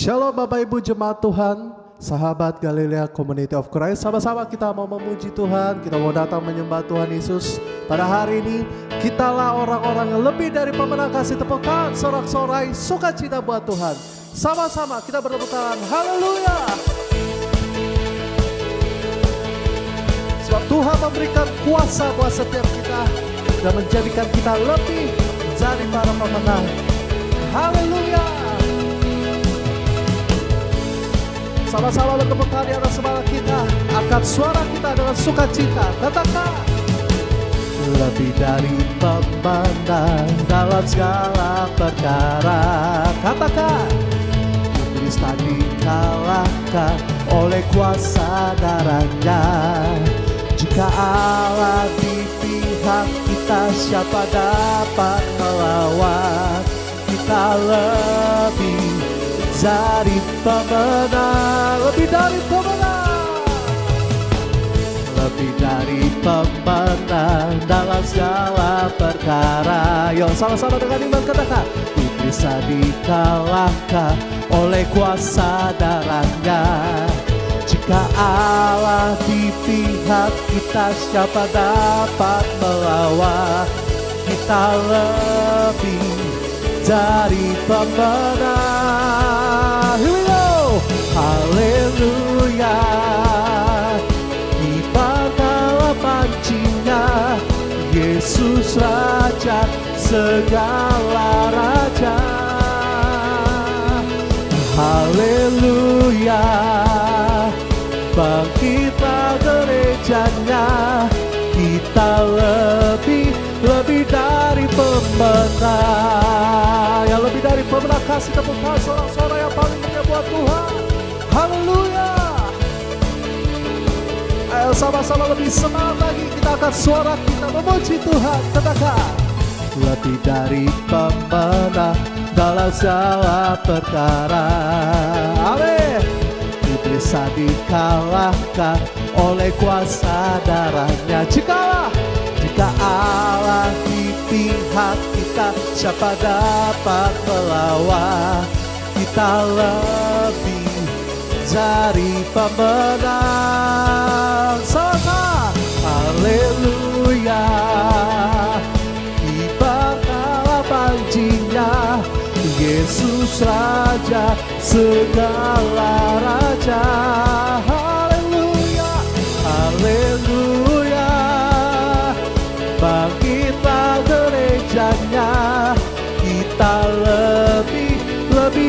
Shalom Bapak Ibu Jemaat Tuhan, sahabat Galilea Community of Christ. Sama-sama kita mau memuji Tuhan, kita mau datang menyembah Tuhan Yesus. Pada hari ini, kitalah orang-orang yang lebih dari pemenang. Kasih tepuk tangan, sorak-sorai, sukacita buat Tuhan. Sama-sama kita bertepuk tangan, haleluya. Sebab Tuhan memberikan kuasa buat setiap kita dan menjadikan kita lebih dari para pemenang. Haleluya. Sama-sama bertepuk tangan di atas kepala kita. Angkat suara kita dengan sukacita. Katakan, lebih dari pemenang dalam segala perkara. Katakan, iblis tak dikalahkan oleh kuasa darahnya. Jika Allah di pihak kita, siapa dapat melawan? Kita lebih dari pemenang, lebih dari pemenang, lebih dari pemenang dalam segala perkara. Yo, sama-sama dengan iman katakan, iblis bisa dikalahkan oleh kuasa darahnya. Jika Allah di pihak kita, siapa dapat melawan? Kita lebih dari pemenang. Here we go. Haleluya. Dibakar pancinya Yesus Raja segala raja. Haleluya. Bangkitlah gerejanya, kita lebih dari pemenang. Yang lebih dari pemenang, kasih tepuk tangan sorak-sorai yang paling mulia buat Tuhan. Haleluya. Ayo sama-sama lebih semangat lagi, kita akan suara kita memuji Tuhan. Katakan, lebih dari pemenang dalam segala perkara. Amin. Iblis tak dikalahkan oleh kuasa darahnya. Jika Allah di pihak kita, siapa dapat melawan? Kita lebih dari pemenang. Sama, haleluya. Dibakar pancinya Yesus Raja segala raja. Haleluya, haleluya. Bangkitlah gerejanya, kita lebih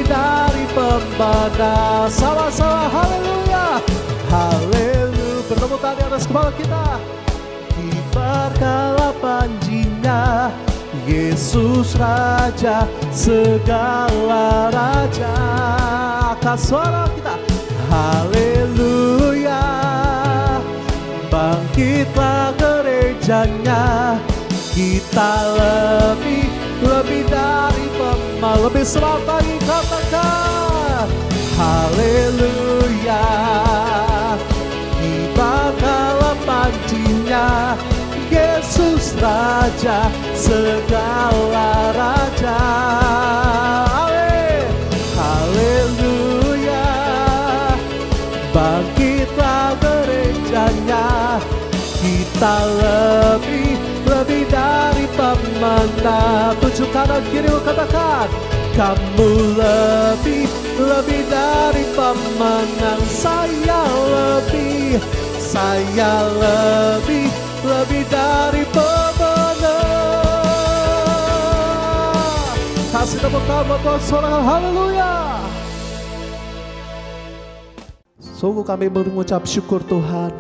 dari pemenang. Sama-sama haleluya, haleluya. Bertepuk tangan di atas kepala kita. Kibarkanlah panjinya Yesus Raja segala raja. Angkat suara kita, haleluya. Bangkitlah gerejanya, kita lebih dari pemenang. Lebih semangat lagi, katakan haleluya. Dibakarlah pancinya Yesus Raja segala raja. Amin. Haleluya. Bangkitlah gerejanya, kita lebih dari pemenang. Tunjuk kanan kiri katakan, kamu lebih dari pemenang. Saya lebih dari pemenang. Kasih tepuk tangan buat Tuhan. Haleluya. Sungguh kami mengucap syukur Tuhan,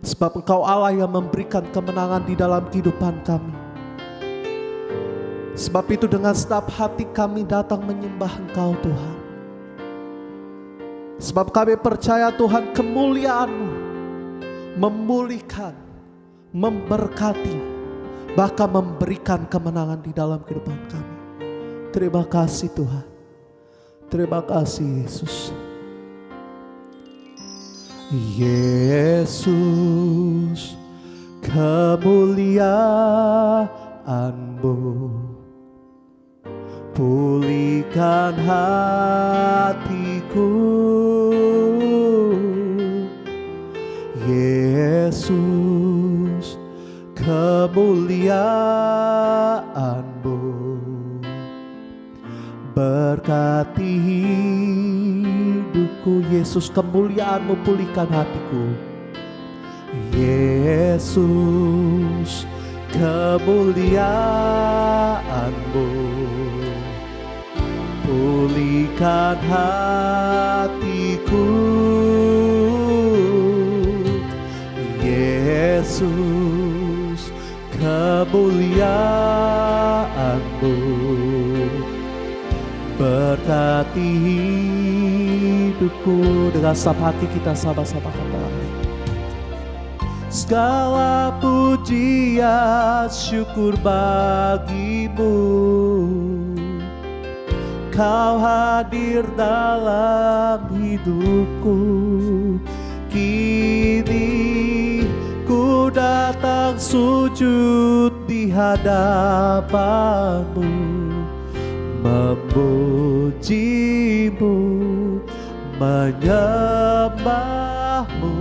sebab Engkau Allah yang memberikan kemenangan di dalam kehidupan kami. Sebab itu dengan segenap hati kami datang menyembah Engkau Tuhan. Sebab kami percaya Tuhan, kemuliaan-Mu memulihkan, memberkati, bahkan memberikan kemenangan di dalam kehidupan kami. Terima kasih Tuhan. Terima kasih Yesus. Yesus, kemuliaan-Mu pulihkan hati hidupku. Yesus, kemuliaan-Mu pulihkan hatiku. Yesus, kemuliaan-Mu pulihkan hatiku. Yesus, kemuliaan-Mu berkati hidupku. Dengan setiap hati kita sama-sama katakan, segala pujian syukur bagimu. Kau hadir dalam hidupku. Kini ku datang sujud di hadapan-Mu, memuji-Mu, menyembah-Mu.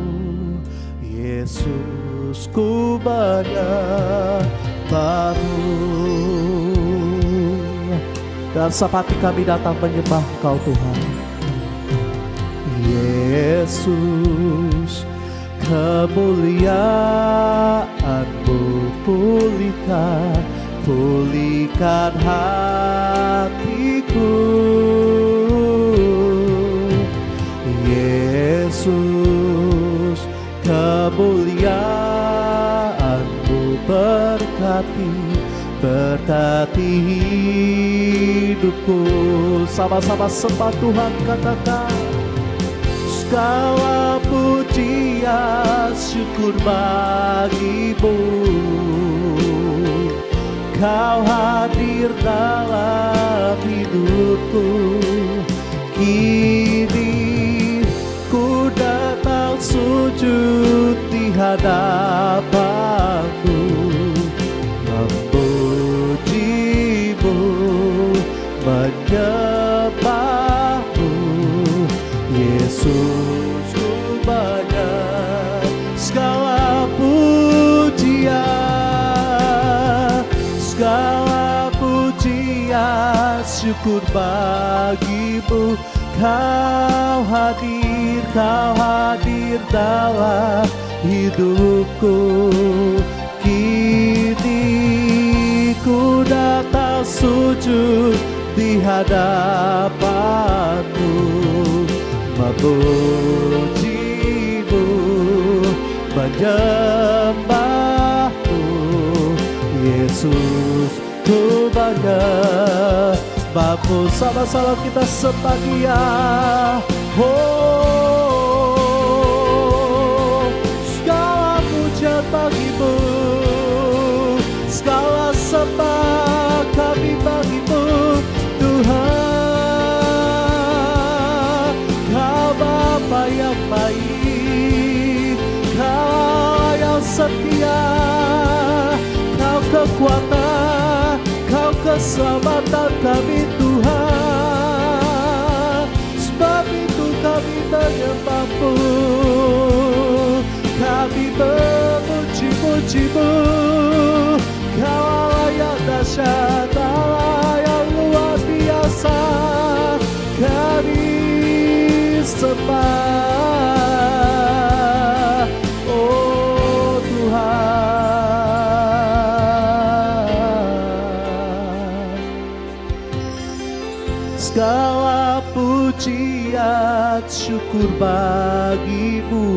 Yesus, ku menyembah-Mu. Dan sepati kami datang menyembah Kau Tuhan. Yesus, kemuliaan-Mu pulihkan hatiku. Yesus, kemuliaan-Mu berkati hidupku. Sama-sama sembah Tuhan, katakan, segala pujian syukur bagi-Mu. Kau hadir dalam hidupku. Kini ku datang sujud di hadapan-Mu, memuji-Mu, menyembah-Mu. Yesus, ku menyembah. Segala pujian syukur bagi-Mu. Kau hadir dalam hidupku. Kini ku datang sujud di hadapan-Mu, memuji-Mu, menyembah-Mu. Yesus, ku menyembah-Mu. Sama-sama kita sembah Dia. Oh, segala pujian bagi-Mu, segala sembah kami bagi-Mu, Tuhan. Kau Bapa yang baik, Kau yang setia, Kau kekuatan, Kau keselamatan kami, Tuhan. Sebab itu kami menyembah-Mu, kami memuji-muji-Mu. Kau Allah yang dahsyat, Allah yang luar biasa, kami sembah, oh Tuhan. Segala pujian syukur bagi-Mu.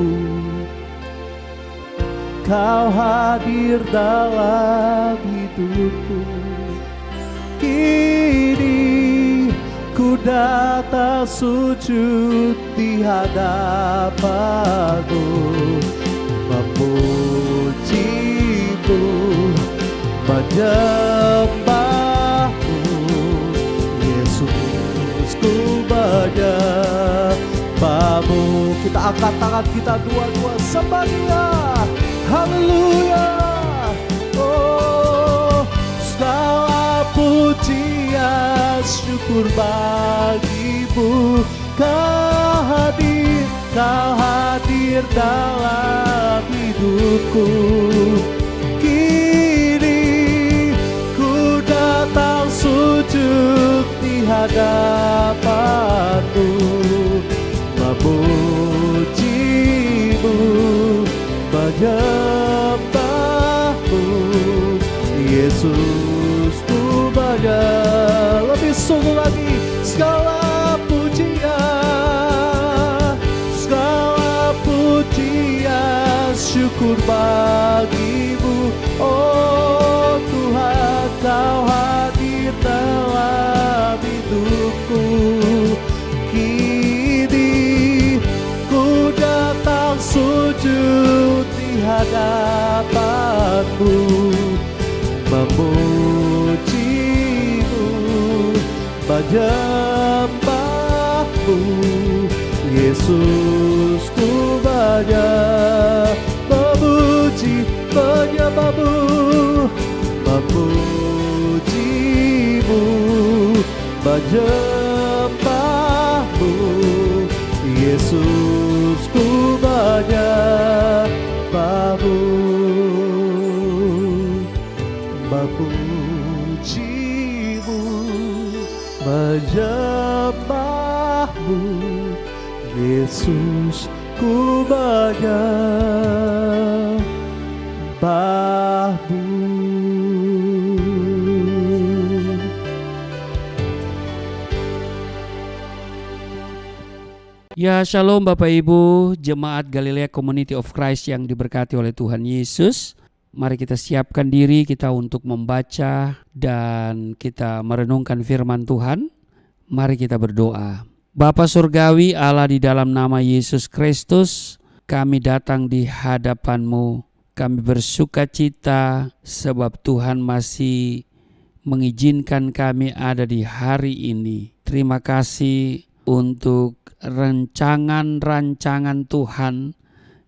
Kau hadir dalam hidupku. Kini ku datang sujud di hadapan-Mu, memuji-Mu, menyembah-Mu. Yesus, ku menyembah-Mu. Kita angkat tangan kita dua-dua sembah Dia. Haleluya. Oh, segala pujian syukur bagi-Mu. Kau hadir dalam hidupku. Kini ku datang sujud di hadapan-Mu, memuji-Mu, menyembah-Mu. Yesus, Ku banyak lebih sungguh lagi segala pujian, segala pujian, syukur bagi-Mu. Oh Tuhan, Kau hadir dalam hidupku. Kini ku datang sujud di hadapan-Mu, memuji-Mu, menyembah-Mu. Yesus, Ku banyak memuji, menyembah-Mu, memuji-Mu, menyembah-Mu. Yesus, Ku banyak memuji-Mu, menyembah-Mu. Yesus, Ku menyembah-Mu. Ya, shalom Bapak Ibu, jemaat Galilea Community of Christ yang diberkati oleh Tuhan Yesus. Mari kita siapkan diri kita untuk membaca dan kita merenungkan firman Tuhan. Mari kita berdoa. Bapa Surgawi, Allah, di dalam nama Yesus Kristus, kami datang di hadapan-Mu. Kami bersuka cita sebab Tuhan masih mengizinkan kami ada di hari ini. Terima kasih untuk rancangan-rancangan Tuhan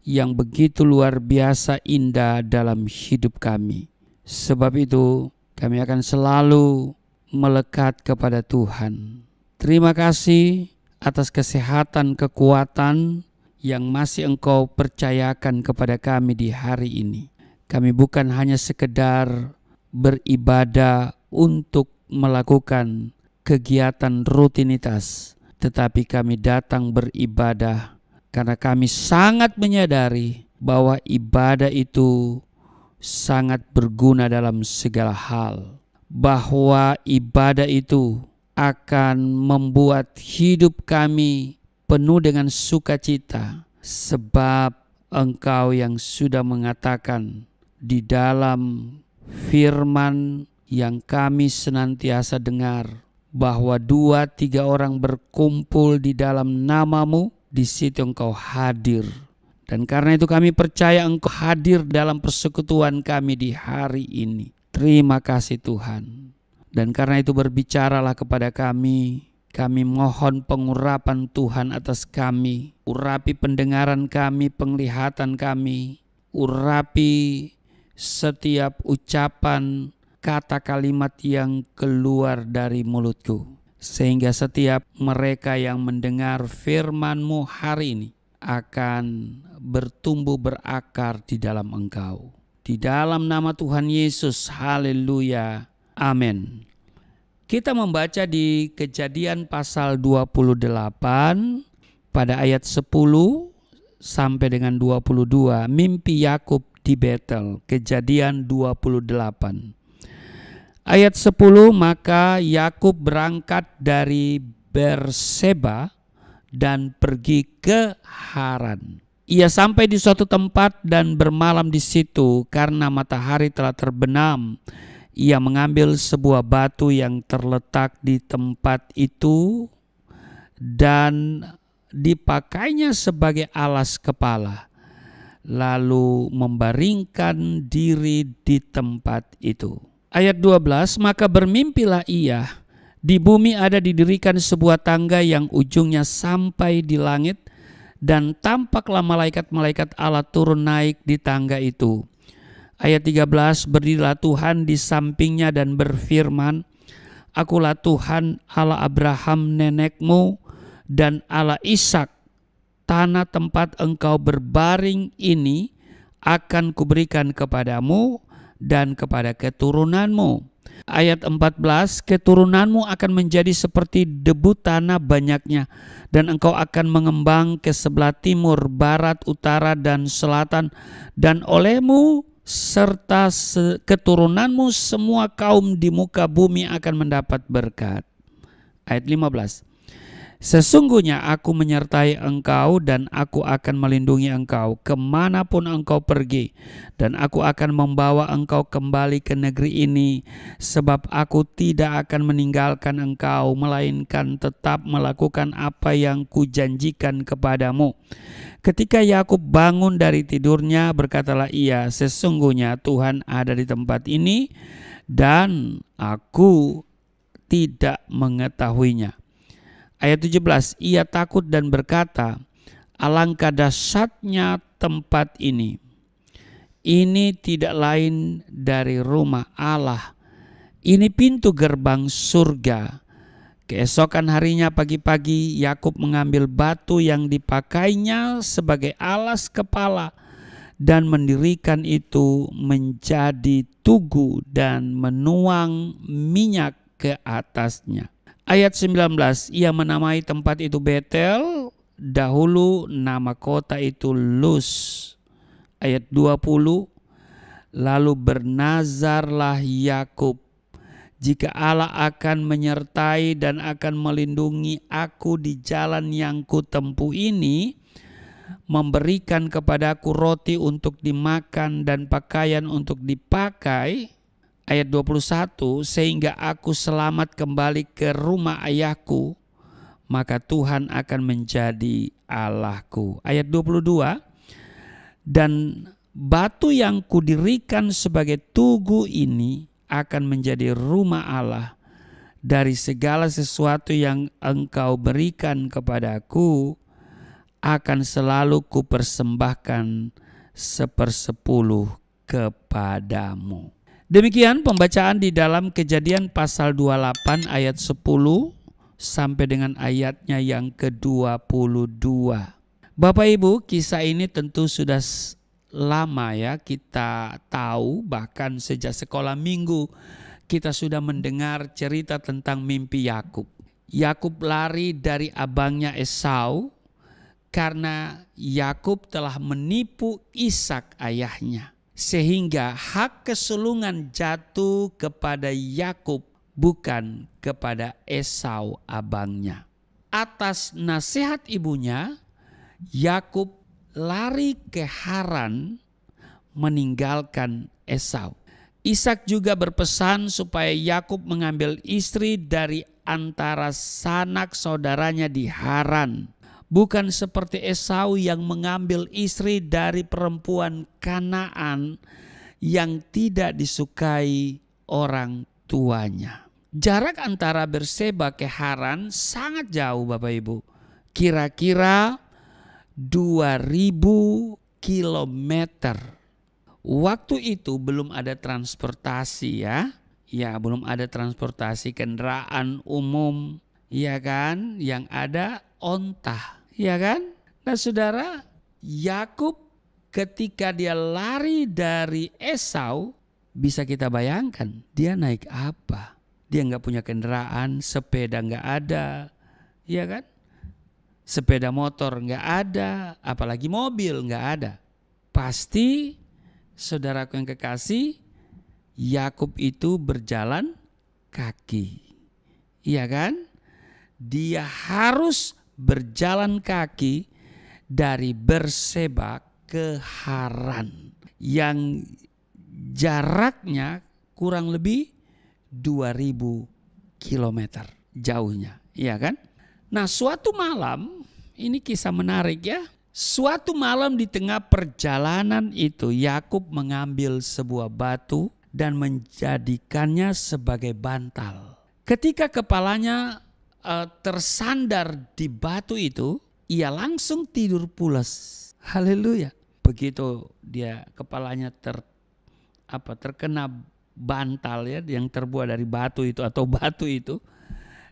yang begitu luar biasa indah dalam hidup kami. Sebab itu kami akan selalu melekat kepada Tuhan. Terima kasih atas kesehatan, kekuatan yang masih Engkau percayakan kepada kami di hari ini. Kami bukan hanya sekedar beribadah untuk melakukan kegiatan rutinitas, tetapi kami datang beribadah karena kami sangat menyadari bahwa ibadah itu sangat berguna dalam segala hal. Bahwa ibadah itu akan membuat hidup kami penuh dengan sukacita. Sebab Engkau yang sudah mengatakan di dalam firman yang kami senantiasa dengar, bahwa 2-3 orang berkumpul di dalam nama-Mu, di situ Engkau hadir. Dan karena itu kami percaya Engkau hadir dalam persekutuan kami di hari ini. Terima kasih Tuhan. Dan karena itu berbicaralah kepada kami. Kami mohon pengurapan Tuhan atas kami. Urapi pendengaran kami, penglihatan kami. Urapi setiap ucapan, kata kalimat yang keluar dari mulutku, sehingga setiap mereka yang mendengar firman-Mu hari ini akan bertumbuh berakar di dalam Engkau. Di dalam nama Tuhan Yesus, haleluya, amin. Kita membaca di Kejadian pasal 28 pada ayat 10 sampai dengan 22, mimpi Yakub di Betel, Kejadian 28. Ayat 10, maka Yakub berangkat dari Berseba dan pergi ke Haran. Ia sampai di suatu tempat dan bermalam di situ karena matahari telah terbenam. Ia mengambil sebuah batu yang terletak di tempat itu dan dipakainya sebagai alas kepala, lalu membaringkan diri di tempat itu. Ayat 12, maka bermimpilah ia, di bumi ada didirikan sebuah tangga yang ujungnya sampai di langit, dan tampaklah malaikat-malaikat Allah turun naik di tangga itu. Ayat 13, berdirilah Tuhan di sampingnya dan berfirman, Akulah Tuhan Allah Abraham nenekmu dan Allah Ishak. Tanah tempat engkau berbaring ini akan kuberikan kepadamu dan kepada keturunanmu. Ayat 14, keturunanmu akan menjadi seperti debu tanah banyaknya, dan engkau akan mengembang ke sebelah timur, barat, utara, dan selatan, dan olehmu serta keturunanmu semua kaum di muka bumi akan mendapat berkat. Ayat 15, sesungguhnya aku menyertai engkau dan aku akan melindungi engkau kemanapun engkau pergi, dan aku akan membawa engkau kembali ke negeri ini, sebab aku tidak akan meninggalkan engkau, melainkan tetap melakukan apa yang kujanjikan kepadamu. Ketika Yakub bangun dari tidurnya, berkatalah ia, sesungguhnya Tuhan ada di tempat ini dan aku tidak mengetahuinya. Ayat 17, ia takut dan berkata, alangkah dahsyatnya tempat ini. Ini tidak lain dari rumah Allah. Ini pintu gerbang surga. Keesokan harinya pagi-pagi Yakub mengambil batu yang dipakainya sebagai alas kepala dan mendirikan itu menjadi tugu dan menuang minyak ke atasnya. Ayat 19, ia menamai tempat itu Betel, dahulu nama kota itu Luz. Ayat 20, lalu bernazarlah Yakub, jika Allah akan menyertai dan akan melindungi aku di jalan yang kutempuh ini, memberikan kepadaku roti untuk dimakan dan pakaian untuk dipakai. Ayat 21, sehingga aku selamat kembali ke rumah ayahku, maka Tuhan akan menjadi Allahku. Ayat 22, dan batu yang kudirikan sebagai tugu ini akan menjadi rumah Allah. Dari segala sesuatu yang engkau berikan kepadaku, akan selalu kupersembahkan 1/10 kepadamu. Demikian pembacaan di dalam Kejadian pasal 28 ayat 10 sampai dengan ayatnya yang ke-22. Bapak Ibu, kisah ini tentu sudah lama ya kita tahu, bahkan sejak sekolah minggu kita sudah mendengar cerita tentang mimpi Yakub. Yakub lari dari abangnya Esau karena Yakub telah menipu Ishak ayahnya. Sehingga hak kesulungan jatuh kepada Yakub bukan kepada Esau abangnya. Atas nasihat ibunya, Yakub lari ke Haran meninggalkan Esau. Ishak juga berpesan supaya Yakub mengambil istri dari antara sanak saudaranya di Haran. Bukan seperti Esau yang mengambil istri dari perempuan Kanaan yang tidak disukai orang tuanya. Jarak antara Berseba ke Haran sangat jauh Bapak Ibu. Kira-kira 2000 kilometer. Waktu itu belum ada transportasi ya. Ya, belum ada transportasi kendaraan umum, ya kan? Yang ada onta. Ya kan? Nah saudara, Yakub ketika dia lari dari Esau, bisa kita bayangkan dia naik apa? Dia nggak punya kendaraan, sepeda nggak ada, ya kan? Sepeda motor nggak ada, apalagi mobil nggak ada. Pasti saudaraku yang kekasih, Yakub itu berjalan kaki, iya kan? Dia harus berjalan kaki dari Berseba ke Haran yang jaraknya kurang lebih 2000 kilometer jauhnya, iya kan? Nah, suatu malam, ini kisah menarik ya. Suatu malam di tengah perjalanan itu Yakub mengambil sebuah batu dan menjadikannya sebagai bantal. Ketika kepalanya tersandar di batu itu, ia langsung tidur pulas. Haleluya. Begitu dia kepalanya terkena bantal ya yang terbuat dari batu itu atau batu itu,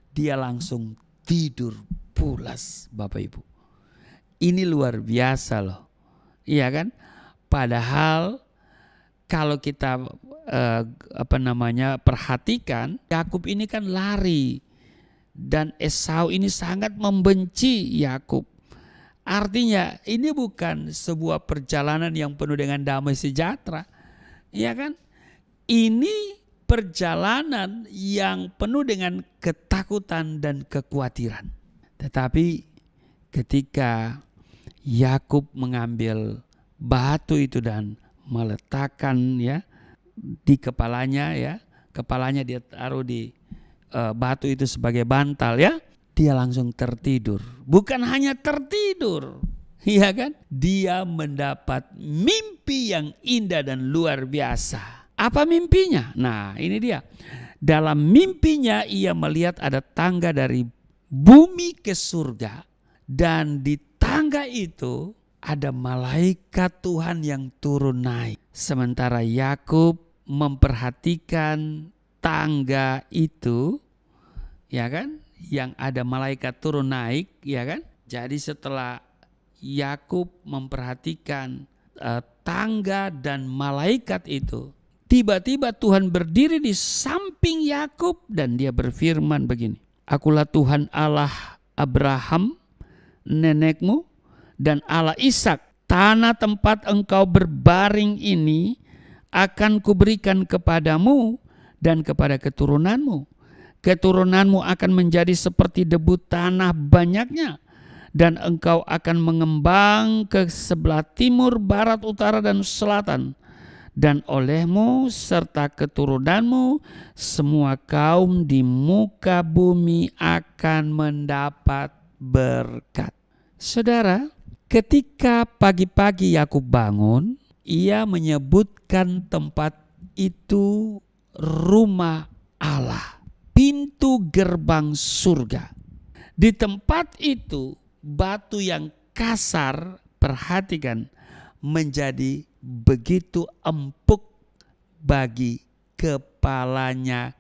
dia langsung tidur pulas Bapak Ibu. Ini luar biasa loh. Iya kan? Padahal kalau kita perhatikan, Yakub ini kan lari dan Esau ini sangat membenci Yakub. Artinya ini bukan sebuah perjalanan yang penuh dengan damai sejahtera, ya kan? Ini perjalanan yang penuh dengan ketakutan dan kekhawatiran. Tetapi ketika Yakub mengambil batu itu dan meletakkan di kepalanya, kepalanya dia taruh di batu itu sebagai bantal, dia langsung tertidur. Bukan hanya tertidur, ya kan? Dia mendapat mimpi yang indah dan luar biasa. Apa mimpinya? Nah, ini dia. Dalam mimpinya ia melihat ada tangga dari bumi ke surga, dan di tangga itu ada malaikat Tuhan yang turun naik. Sementara Yakub memperhatikan tangga itu, ya kan, yang ada malaikat turun naik, ya kan. Jadi setelah Yakub memperhatikan tangga dan malaikat itu, tiba-tiba Tuhan berdiri di samping Yakub dan dia berfirman begini, "Akulah Tuhan Allah Abraham nenekmu dan Allah Ishak. Tanah tempat engkau berbaring ini akan kuberikan kepadamu dan kepada keturunanmu. Keturunanmu akan menjadi seperti debu tanah banyaknya, dan engkau akan mengembang ke sebelah timur, barat, utara, dan selatan. Dan olehmu serta keturunanmu semua kaum di muka bumi akan mendapat berkat." Saudara, ketika pagi-pagi Yakub bangun, ia menyebutkan tempat itu rumah Allah, pintu gerbang surga. Di tempat itu batu yang kasar, perhatikan, menjadi begitu empuk bagi kepalanya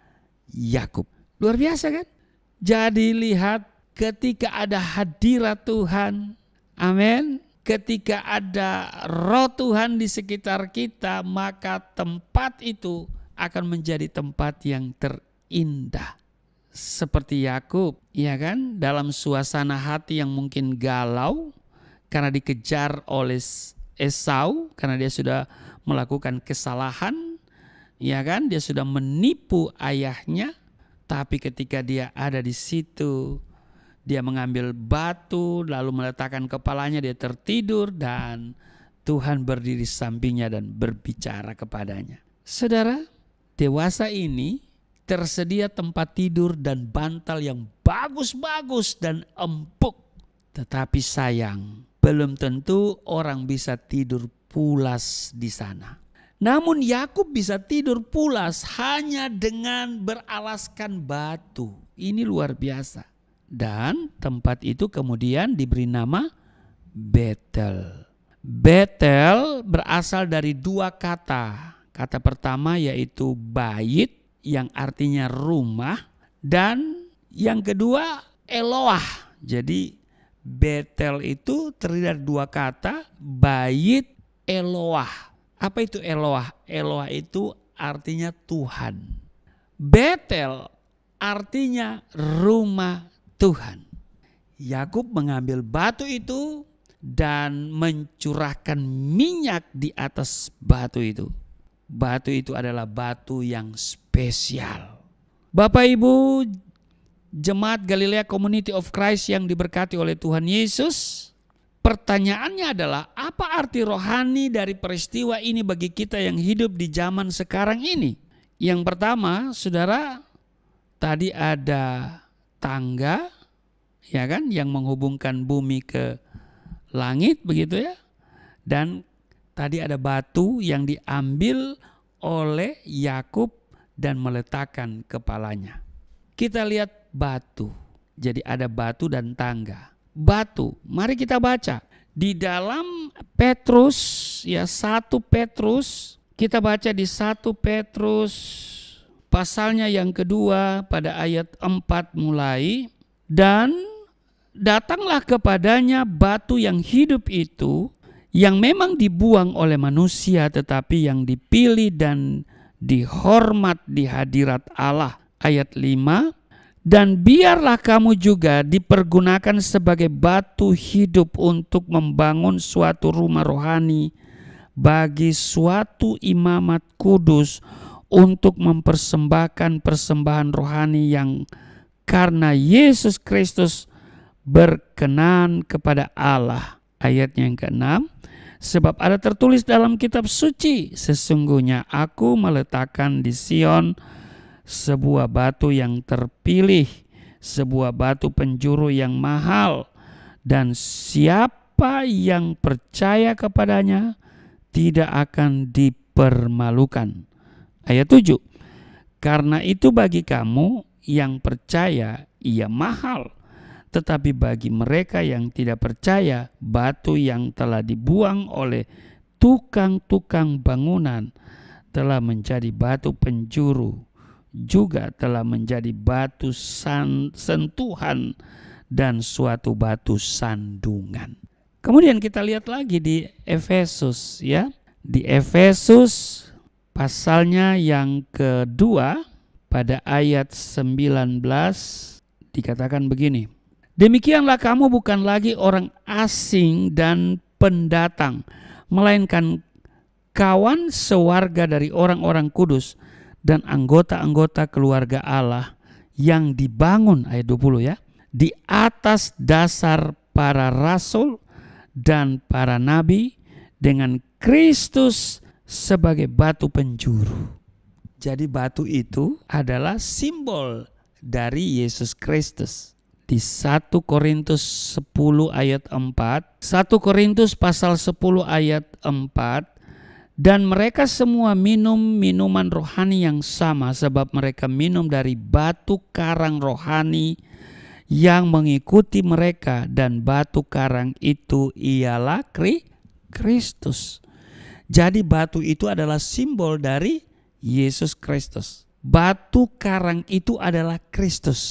Yakub. Luar biasa kan? Jadi lihat, ketika ada hadirat Tuhan, amin, ketika ada roh Tuhan di sekitar kita, maka tempat itu akan menjadi tempat yang terindah. Seperti Yakub, ya kan, dalam suasana hati yang mungkin galau karena dikejar oleh Esau, karena dia sudah melakukan kesalahan, ya kan, dia sudah menipu ayahnya. Tapi ketika dia ada di situ, dia mengambil batu lalu meletakkan kepalanya, dia tertidur dan Tuhan berdiri di sampingnya dan berbicara kepadanya. Saudara, dewasa ini tersedia tempat tidur dan bantal yang bagus-bagus dan empuk. Tetapi sayang, belum tentu orang bisa tidur pulas di sana. Namun Yakub bisa tidur pulas hanya dengan beralaskan batu. Ini luar biasa. Dan tempat itu kemudian diberi nama Betel. Betel berasal dari dua kata. Kata pertama yaitu bait, yang artinya rumah, dan yang kedua Eloah. Jadi Betel itu terdiri dari dua kata, bait, Eloah. Apa itu Eloah? Eloah itu artinya Tuhan. Betel artinya rumah Tuhan. Yakub mengambil batu itu dan mencurahkan minyak di atas batu itu. Batu itu adalah batu yang spesial. Bapak Ibu, Jemaat Galilea Community of Christ yang diberkati oleh Tuhan Yesus, pertanyaannya adalah, apa arti rohani dari peristiwa ini bagi kita yang hidup di zaman sekarang ini? Yang pertama, saudara, tadi ada tangga, ya kan, yang menghubungkan bumi ke langit, begitu ya. Dan tadi ada batu yang diambil oleh Yakub dan meletakkan kepalanya. Kita lihat batu. Jadi ada batu dan tangga. Batu, mari kita baca. Di dalam Petrus, ya 1 Petrus, kita baca di 1 Petrus pasalnya yang kedua pada ayat 4 mulai. Dan datanglah kepadanya batu yang hidup itu, yang memang dibuang oleh manusia, tetapi yang dipilih dan dihormat di hadirat Allah. Ayat 5, dan biarlah kamu juga dipergunakan sebagai batu hidup untuk membangun suatu rumah rohani bagi suatu imamat kudus, untuk mempersembahkan persembahan rohani yang karena Yesus Kristus berkenan kepada Allah. Ayatnya yang ke-6, sebab ada tertulis dalam kitab suci, sesungguhnya aku meletakkan di Sion sebuah batu yang terpilih, sebuah batu penjuru yang mahal, dan siapa yang percaya kepadanya tidak akan dipermalukan. Ayat 7, karena itu bagi kamu yang percaya ia mahal, tetapi bagi mereka yang tidak percaya, batu yang telah dibuang oleh tukang-tukang bangunan telah menjadi batu penjuru, juga telah menjadi batu sentuhan dan suatu batu sandungan. Kemudian kita lihat lagi di Efesus, ya. Di Efesus pasalnya yang kedua pada ayat 19 dikatakan begini. Demikianlah kamu bukan lagi orang asing dan pendatang, melainkan kawan sewarga dari orang-orang kudus dan anggota-anggota keluarga Allah yang dibangun, ayat 20 ya, di atas dasar para rasul dan para nabi, dengan Kristus sebagai batu penjuru. Jadi batu itu adalah simbol dari Yesus Kristus. Di 1 Korintus 10 ayat 4, 1 Korintus pasal 10 ayat 4, dan mereka semua minum minuman rohani yang sama, sebab mereka minum dari batu karang rohani yang mengikuti mereka, dan batu karang itu ialah Kristus. Jadi batu itu adalah simbol dari Yesus Kristus. Batu karang itu adalah Kristus.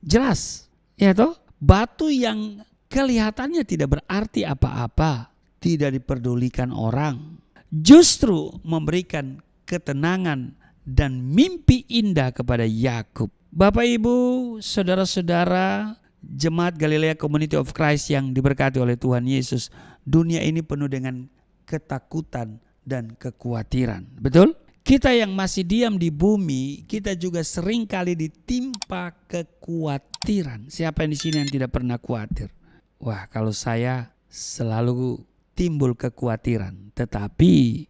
Jelas, ya toh? Batu yang kelihatannya tidak berarti apa-apa, tidak diperdulikan orang, justru memberikan ketenangan dan mimpi indah kepada Yakub. Bapak, Ibu, saudara-saudara, Jemaat Galilea Community of Christ yang diberkati oleh Tuhan Yesus, dunia ini penuh dengan ketakutan dan kekhawatiran. Betul? Kita yang masih diam di bumi, kita juga sering kali ditimpa kekhawatiran. Siapa yang di sini yang tidak pernah khawatir? Wah, kalau saya selalu timbul kekhawatiran, tetapi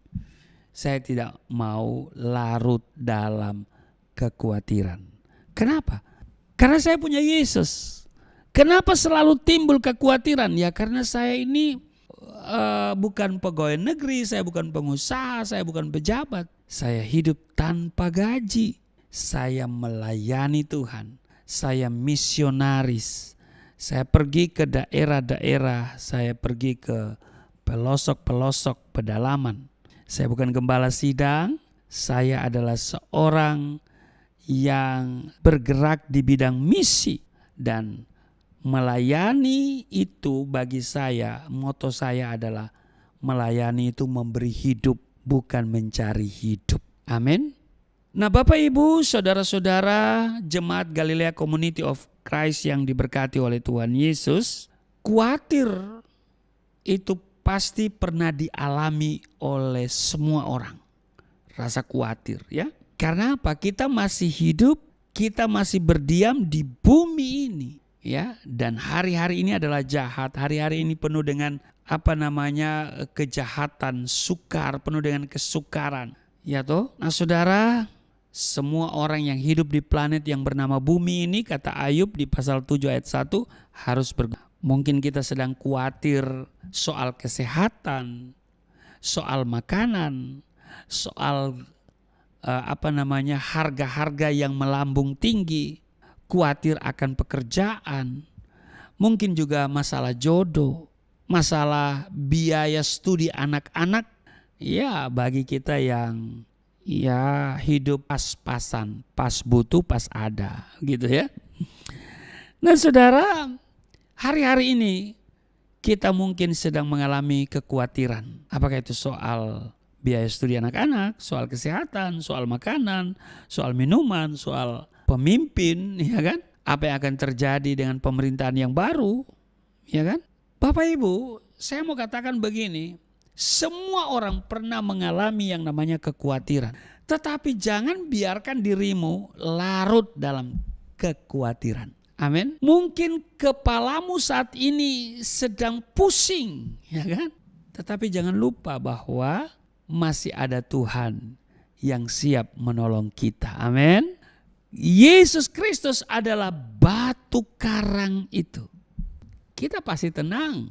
saya tidak mau larut dalam kekhawatiran. Kenapa? Karena saya punya Yesus. Kenapa selalu timbul kekhawatiran? Ya karena saya ini bukan pegawai negeri, saya bukan pengusaha, saya bukan pejabat. Saya hidup tanpa gaji. Saya melayani Tuhan. Saya misionaris. Saya pergi ke daerah-daerah. Saya pergi ke pelosok-pelosok pedalaman. Saya bukan gembala sidang. Saya adalah seorang yang bergerak di bidang misi. Dan melayani itu bagi saya, moto saya adalah melayani itu memberi hidup, bukan mencari hidup. Amin. Nah, Bapak, Ibu, saudara-saudara Jemaat Galilea Community of Christ yang diberkati oleh Tuhan Yesus, khawatir itu pasti pernah dialami oleh semua orang. Rasa khawatir, ya. Karena apa? Kita masih hidup, kita masih berdiam di bumi ini, ya. Dan hari-hari ini adalah jahat. Hari-hari ini penuh dengan kejahatan, sukar, penuh dengan kesukaran. Ya toh? Nah, saudara, semua orang yang hidup di planet yang bernama bumi ini, kata Ayub di pasal 7 ayat 1, harus mungkin kita sedang khawatir soal kesehatan, soal makanan, soal harga-harga yang melambung tinggi, khawatir akan pekerjaan, mungkin juga masalah jodoh, masalah biaya studi anak-anak. Ya, bagi kita yang hidup pas-pasan, pas butuh pas ada, gitu ya. Nah, saudara, hari-hari ini kita mungkin sedang mengalami kekhawatiran. Apakah itu soal biaya studi anak-anak, soal kesehatan, soal makanan, soal minuman, soal pemimpin, ya kan? Apa yang akan terjadi dengan pemerintahan yang baru, ya kan? Bapak Ibu, saya mau katakan begini, semua orang pernah mengalami yang namanya kekhawatiran. Tetapi jangan biarkan dirimu larut dalam kekhawatiran. Amin. Mungkin kepalamu saat ini sedang pusing, ya kan? Tetapi jangan lupa bahwa masih ada Tuhan yang siap menolong kita. Amin. Yesus Kristus adalah batu karang itu. Kita pasti tenang,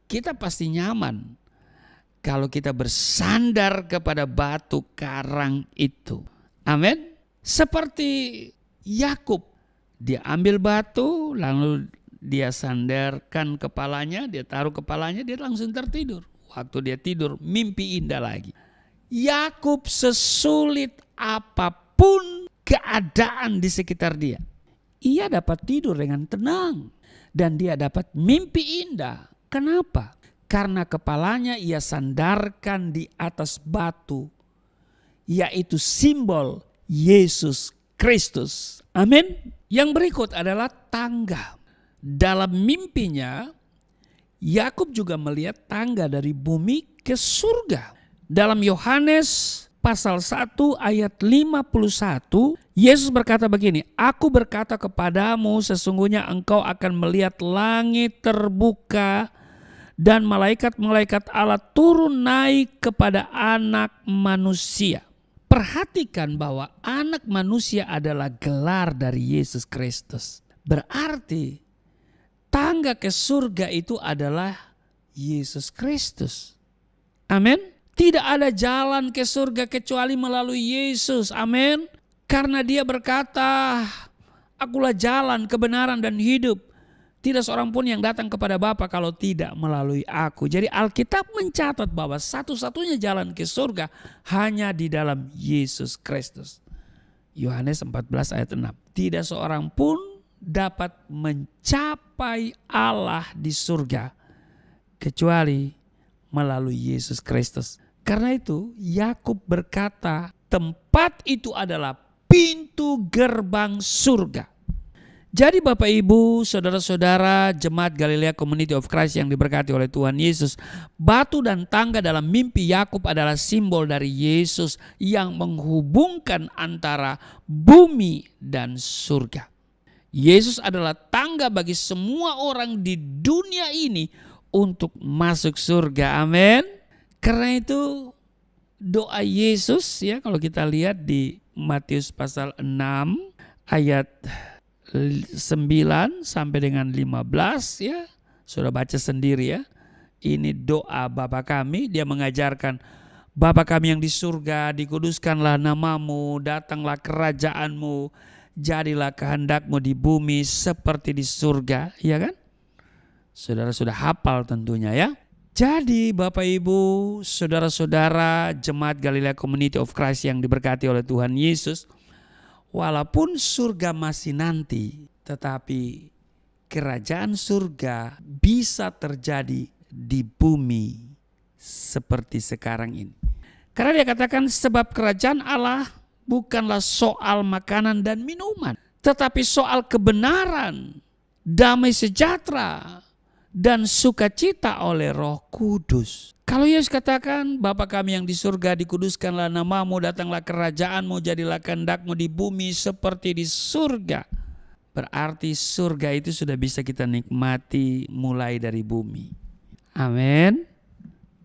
kita pasti nyaman kalau kita bersandar kepada batu karang itu. Amin. Seperti Yakub, dia ambil batu lalu dia sandarkan kepalanya, dia taruh kepalanya, dia langsung tertidur. Waktu dia tidur mimpi indah lagi. Yakub sesulit apapun keadaan di sekitar dia, ia dapat tidur dengan tenang dan dia dapat mimpi indah. Kenapa? Karena kepalanya ia sandarkan di atas batu, yaitu simbol Yesus Kristus. Amin. Yang berikut adalah tangga. Dalam mimpinya, Yakub juga melihat tangga dari bumi ke surga. Dalam Yohanes pasal 1 ayat 51, Yesus berkata begini, "Aku berkata kepadamu, sesungguhnya engkau akan melihat langit terbuka dan malaikat-malaikat Allah turun naik kepada anak manusia." Perhatikan bahwa anak manusia adalah gelar dari Yesus Kristus. Berarti tangga ke surga itu adalah Yesus Kristus. Amin. Tidak ada jalan ke surga kecuali melalui Yesus. Amin. Karena dia berkata, "Akulah jalan, kebenaran dan hidup. Tidak seorang pun yang datang kepada Bapa kalau tidak melalui aku." Jadi Alkitab mencatat bahwa satu-satunya jalan ke surga hanya di dalam Yesus Kristus. Yohanes 14 ayat 6. Tidak seorang pun dapat mencapai Allah di surga kecuali melalui Yesus Kristus. Karena itu Yakub berkata, tempat itu adalah pintu gerbang surga. Jadi Bapak Ibu, saudara-saudara jemaat Galilea Community of Christ yang diberkati oleh Tuhan Yesus, batu dan tangga dalam mimpi Yakub adalah simbol dari Yesus yang menghubungkan antara bumi dan surga. Yesus adalah tangga bagi semua orang di dunia ini untuk masuk surga. Amin. Karena itu doa Yesus, ya, kalau kita lihat di Matius pasal 6 ayat 9 sampai dengan 15, ya. Sudah baca sendiri ya. Ini doa Bapa kami, dia mengajarkan, "Bapa kami yang di surga, dikuduskanlah namamu, datanglah kerajaanmu, jadilah kehendakmu di bumi seperti di surga." Ya kan? Saudara sudah hafal tentunya ya. Jadi Bapak Ibu, saudara-saudara jemaat Galilea Community of Christ yang diberkati oleh Tuhan Yesus, walaupun surga masih nanti, tetapi kerajaan surga bisa terjadi di bumi seperti sekarang ini. Karena dia katakan, sebab kerajaan Allah bukanlah soal makanan dan minuman, tetapi soal kebenaran, damai sejahtera, dan sukacita oleh Roh Kudus. Kalau Yesus katakan, Bapa kami yang di surga, dikuduskanlah namamu, datanglah kerajaanmu, jadilah kehendakmu di bumi seperti di surga. Berarti surga itu sudah bisa kita nikmati mulai dari bumi. Amin.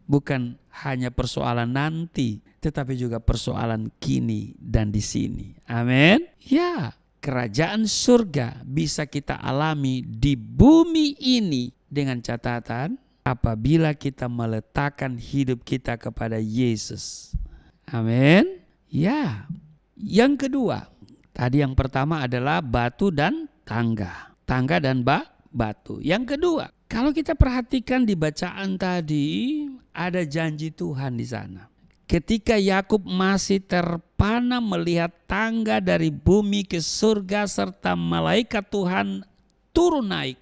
Bukan hanya persoalan nanti, tetapi juga persoalan kini dan di sini. Amin. Ya, kerajaan surga bisa kita alami di bumi ini dengan catatan apabila kita meletakkan hidup kita kepada Yesus. Amin. Ya. Yang kedua, tadi yang pertama adalah batu dan tangga. Tangga dan batu. Yang kedua, kalau kita perhatikan di bacaan tadi, ada janji Tuhan di sana. Ketika Yakub masih terpana melihat tangga dari bumi ke surga serta malaikat Tuhan turun naik,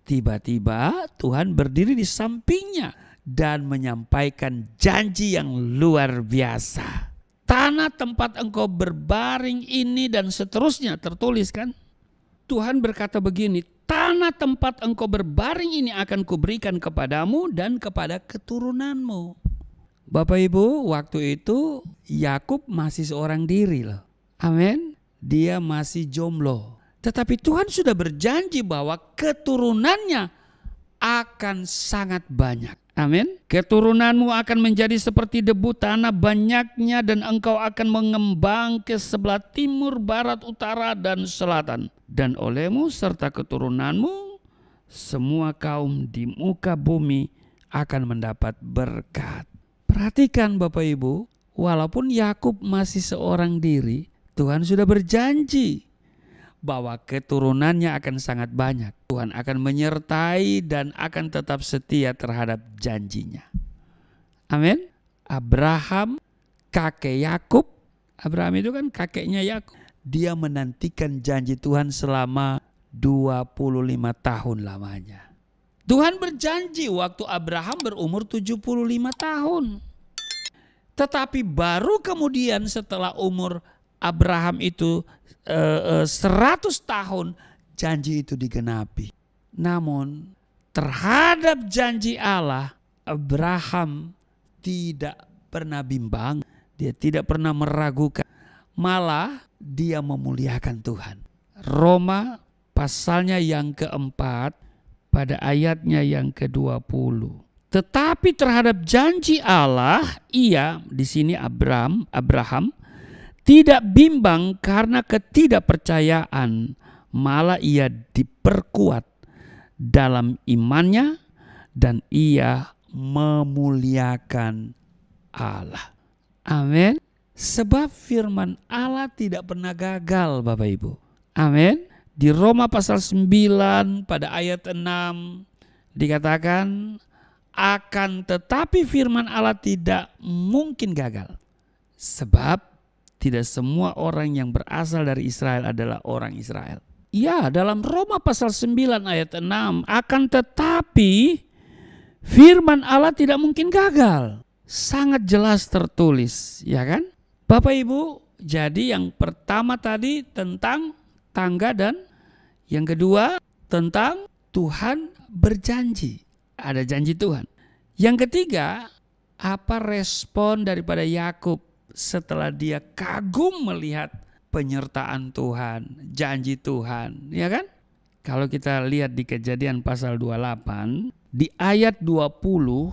Tiba-tiba Tuhan berdiri di sampingnya dan menyampaikan janji yang luar biasa. Tanah tempat engkau berbaring ini dan seterusnya, tertulis kan? Tuhan berkata begini, tanah tempat engkau berbaring ini akan kuberikan kepadamu dan kepada keturunanmu. Bapak Ibu, waktu itu Yakub masih seorang diri loh. Amin. Dia masih jomblo. Tetapi Tuhan sudah berjanji bahwa keturunannya akan sangat banyak. Amin. Keturunanmu akan menjadi seperti debu tanah banyaknya dan engkau akan mengembang ke sebelah timur, barat, utara, dan selatan. Dan olehmu serta keturunanmu semua kaum di muka bumi akan mendapat berkat. Perhatikan Bapak Ibu, walaupun Yakub masih seorang diri, Tuhan sudah berjanji bahwa keturunannya akan sangat banyak. Tuhan akan menyertai dan akan tetap setia terhadap janjinya. Amin. Abraham, kakek Yakub. Abraham itu kan kakeknya Yakub. Dia menantikan janji Tuhan selama 25 tahun lamanya. Tuhan berjanji waktu Abraham berumur 75 tahun. Tetapi baru kemudian setelah umur Abraham itu 100 tahun janji itu digenapi. Namun terhadap janji Allah, Abraham tidak pernah bimbang, dia tidak pernah meragukan, malah dia memuliakan Tuhan. Roma pasalnya yang keempat pada ayatnya yang ke-20. Tetapi terhadap janji Allah, ia di sini Abraham tidak bimbang karena ketidakpercayaan, malah ia diperkuat dalam imannya dan ia memuliakan Allah. Amin. Sebab firman Allah tidak pernah gagal Bapak Ibu. Amin. Di Roma pasal 9 pada ayat 6 dikatakan, akan tetapi firman Allah tidak mungkin gagal. Sebab tidak semua orang yang berasal dari Israel adalah orang Israel. Ya, dalam Roma pasal 9 ayat 6, akan tetapi firman Allah tidak mungkin gagal. Sangat jelas tertulis, ya kan? Bapak Ibu, jadi yang pertama tadi tentang tangga dan yang kedua tentang Tuhan berjanji. Ada janji Tuhan. Yang ketiga, apa respon daripada Yakub setelah dia kagum melihat penyertaan Tuhan, janji Tuhan, ya kan? Kalau kita lihat di Kejadian pasal 28, di ayat 20,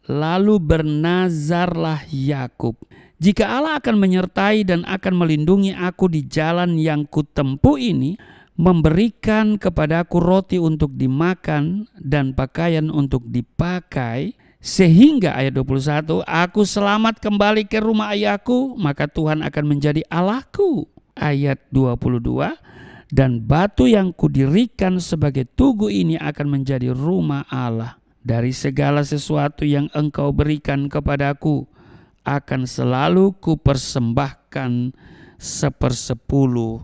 lalu bernazarlah Yakub, jika Allah akan menyertai dan akan melindungi aku di jalan yang kutempuh ini, memberikan kepadaku roti untuk dimakan dan pakaian untuk dipakai, sehingga ayat 21, aku selamat kembali ke rumah ayahku, maka Tuhan akan menjadi Allahku. Ayat 22, dan batu yang kudirikan sebagai tugu ini akan menjadi rumah Allah. Dari segala sesuatu yang engkau berikan kepadaku, akan selalu kupersembahkan 1/10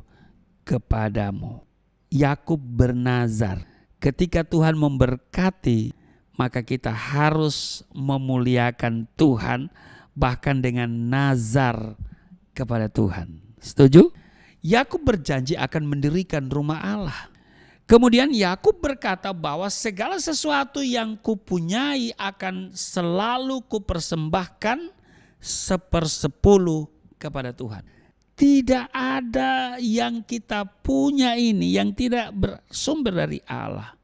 kepadamu. Yakub bernazar, ketika Tuhan memberkati, maka kita harus memuliakan Tuhan bahkan dengan nazar kepada Tuhan. Setuju? Yakub berjanji akan mendirikan rumah Allah. Kemudian Yakub berkata bahwa segala sesuatu yang kupunyai akan selalu kupersembahkan 1/10 kepada Tuhan. Tidak ada yang kita punya ini yang tidak bersumber dari Allah.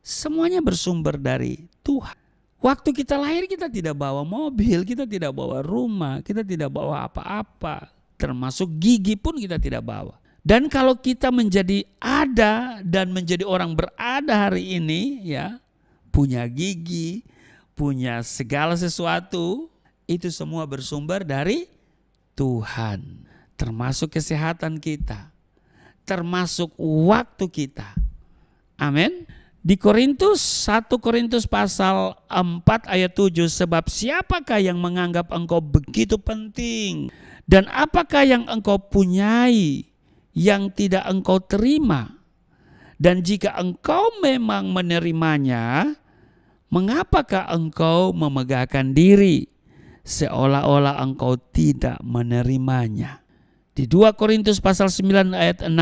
Semuanya bersumber dari Tuhan. Waktu kita lahir kita tidak bawa mobil, kita tidak bawa rumah, kita tidak bawa apa-apa. Termasuk gigi pun kita tidak bawa. Dan kalau kita menjadi ada dan menjadi orang berada hari ini, ya, punya gigi, punya segala sesuatu, itu semua bersumber dari Tuhan. Termasuk kesehatan kita, termasuk waktu kita. Amin. Di 1 Korintus pasal 4 ayat 7, sebab siapakah yang menganggap engkau begitu penting, dan apakah yang engkau punyai yang tidak engkau terima, Dan jika engkau memang menerimanya, mengapakah engkau memegahkan diri seolah-olah engkau tidak menerimanya? Di 2 Korintus pasal 9 ayat 6,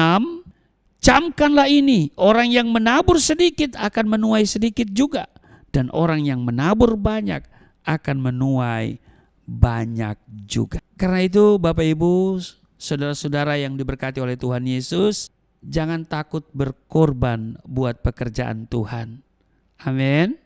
camkanlah ini, orang yang menabur sedikit akan menuai sedikit juga, dan orang yang menabur banyak akan menuai banyak juga. Karena itu Bapak Ibu, saudara-saudara yang diberkati oleh Tuhan Yesus, jangan takut berkorban buat pekerjaan Tuhan. Amin.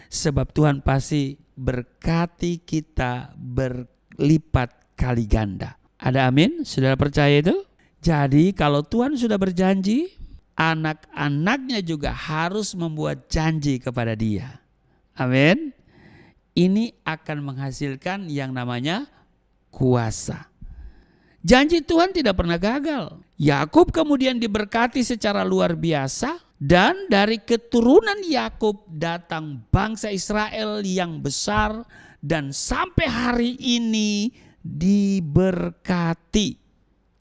Sebab Tuhan pasti berkati kita berlipat kali ganda. Ada amin? Saudara percaya itu? Jadi kalau Tuhan sudah berjanji, anak-anaknya juga harus membuat janji kepada Dia. Amin. Ini akan menghasilkan yang namanya kuasa. Janji Tuhan tidak pernah gagal. Yakub kemudian diberkati secara luar biasa, dan dari keturunan Yakub datang bangsa Israel yang besar dan sampai hari ini diberkati.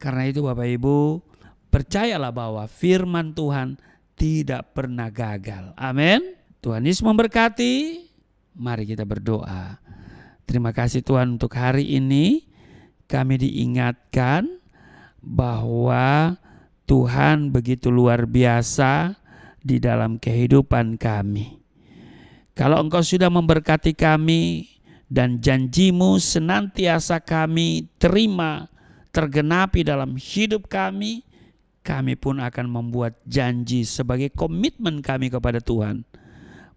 Karena itu Bapak Ibu, percayalah bahwa firman Tuhan tidak pernah gagal. Amin. Tuhan Yesus memberkati. Mari kita berdoa. Terima kasih Tuhan untuk hari ini. Kami diingatkan bahwa Tuhan begitu luar biasa di dalam kehidupan kami. Kalau Engkau sudah memberkati kami dan janji-Mu senantiasa kami terima, tergenapi dalam hidup kami, kami pun akan membuat janji sebagai komitmen kami kepada Tuhan,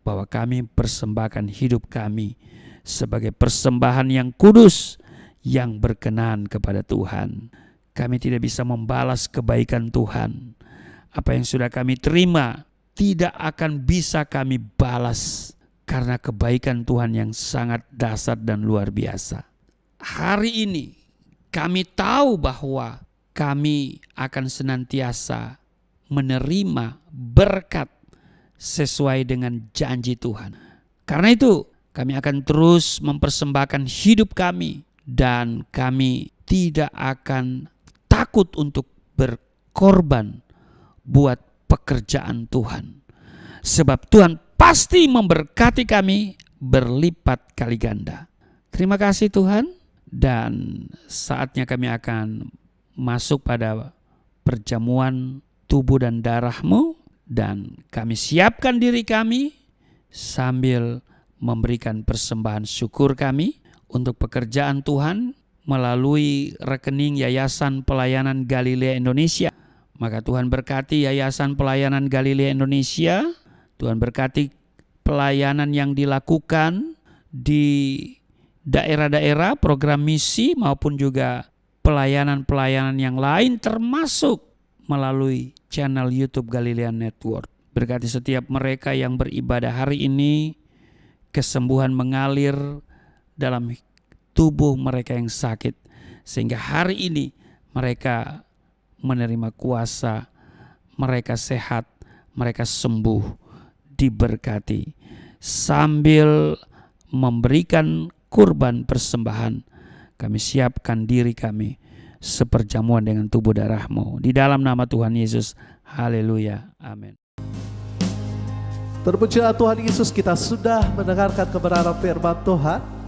bahwa kami persembahkan hidup kami sebagai persembahan yang kudus, yang berkenan kepada Tuhan. Kami tidak bisa membalas kebaikan Tuhan. Apa yang sudah kami terima tidak akan bisa kami balas, karena kebaikan Tuhan yang sangat dahsyat dan luar biasa. Hari ini kami tahu bahwa kami akan senantiasa menerima berkat sesuai dengan janji Tuhan. Karena itu kami akan terus mempersembahkan hidup kami, dan kami tidak akan takut untuk berkorban buat pekerjaan Tuhan. Sebab Tuhan pasti memberkati kami berlipat kali ganda. Terima kasih Tuhan, dan saatnya kami akan masuk pada perjamuan tubuh dan darah-Mu. Dan kami siapkan diri kami sambil memberikan persembahan syukur kami untuk pekerjaan Tuhan melalui rekening Yayasan Pelayanan Galilea Indonesia. Maka Tuhan berkati Yayasan Pelayanan Galilea Indonesia. Tuhan berkati pelayanan yang dilakukan di daerah-daerah, program misi maupun juga pelayanan-pelayanan yang lain, termasuk melalui channel YouTube Galilea Network. Berkati setiap mereka yang beribadah hari ini, kesembuhan mengalir dalam tubuh mereka yang sakit, sehingga hari ini mereka menerima kuasa, mereka sehat, mereka sembuh, diberkati. Sambil memberikan kurban persembahan, kami siapkan diri kami seperjamuan dengan tubuh darah-Mu. Di dalam nama Tuhan Yesus. Haleluya. Amin. Terpujilah Tuhan Yesus, kita sudah mendengarkan kebenaran firman Tuhan.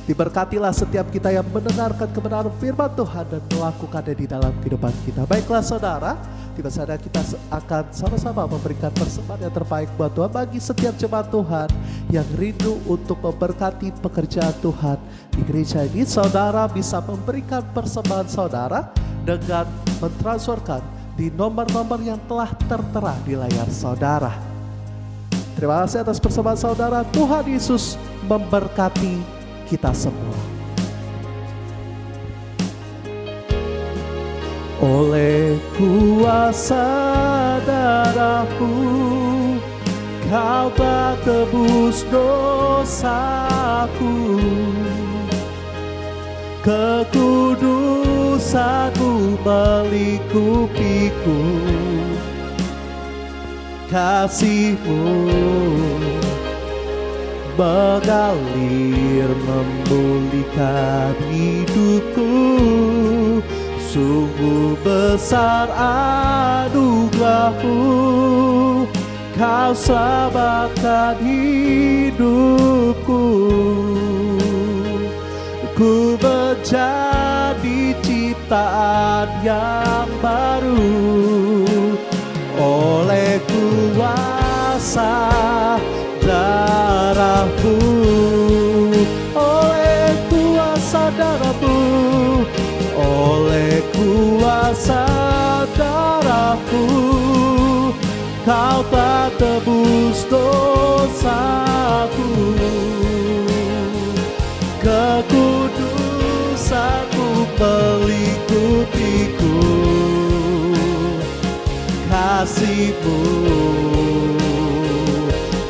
Diberkatilah setiap kita yang mendengarkan kebenaran firman Tuhan dan melakukannya di dalam kehidupan kita. Baiklah saudara, tiba saatnya kita akan sama-sama memberikan persembahan yang terbaik buat Tuhan bagi setiap jemaat Tuhan yang rindu untuk memberkati pekerjaan Tuhan di gereja ini. Saudara bisa memberikan persembahan saudara dengan mentransferkan di nomor-nomor yang telah tertera di layar saudara. Terima kasih atas persembahan saudara. Tuhan Yesus memberkati kita semua. Oleh kuasa darah-Mu, Kau telah tebus dosaku. Kekudusan-Mu melingkupiku. Kasih-Mu mengalir memulihkan hidupku. Sungguh besar anugerah-Mu, Kau selamatkan hidupku. Ku menjadi ciptaan yang baru oleh kuasa darah-Mu, oleh kuasa darah-Mu, oleh kuasa darah-Mu, Kau telah tebus dosaku. Kekudusan-Mu melingkupiku, kasih-Mu